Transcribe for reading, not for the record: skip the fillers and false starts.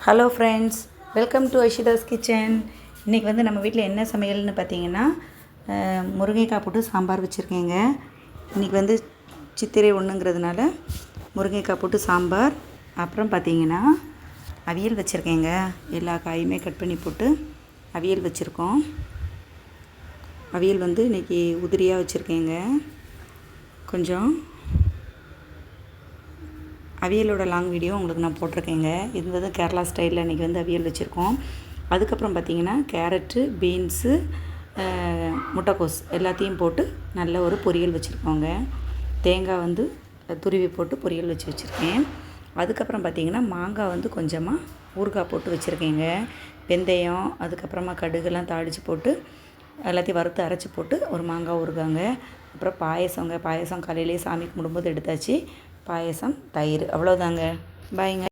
Hello friends, welcome to Aishita's kitchen. இன்றைக்கி வந்து நம்ம வீட்டில் என்ன சமையல்னு பார்த்தீங்கன்னா முருங்கைக்காய் போட்டு சாம்பார் வச்சுருக்கேங்க. இன்றைக்கி வந்து சித்திரை ஒன்றுங்கிறதுனால முருங்கைக்காய் போட்டு சாம்பார். அப்புறம் பார்த்திங்கன்னா அவியல் வச்சுருக்கேங்க. எல்லா காயுமே கட் பண்ணி போட்டு அவியல் வச்சுருக்கோம். அவியல் வந்து இன்றைக்கி உதிரியாக வச்சுருக்கேங்க. கொஞ்சம் அவியலோட லாங் வீடியோ உங்களுக்கு நான் போட்டிருக்கேங்க. இது வந்து கேரளா ஸ்டைலில் இன்றைக்கி வந்து அவியல் வச்சுருக்கோம். அதுக்கப்புறம் பார்த்திங்கன்னா கேரட்டு, பீன்ஸு, முட்டைக்கோஸ் எல்லாத்தையும் போட்டு நல்ல ஒரு பொரியல் வச்சுருக்கோங்க. தேங்காய் வந்து துருவி போட்டு பொரியல் வச்சுருக்கேன். அதுக்கப்புறம் பார்த்திங்கன்னா மாங்காய் வந்து கொஞ்சமாக ஊறுகாய் போட்டு வச்சுருக்கேங்க. வெந்தயம், அதுக்கப்புறமா கடுகுலாம் தாளித்து போட்டு எல்லாத்தையும் வறுத்து அரைச்சி போட்டு ஒரு மாங்காய் ஊறுகாங்க. அப்புறம் பாயசம் காலையிலேயே சாமி கும்பிடும்போது எடுத்தாச்சு. பாயசம், தயிர், அவ்வளோதாங்க. பாய்ங்க.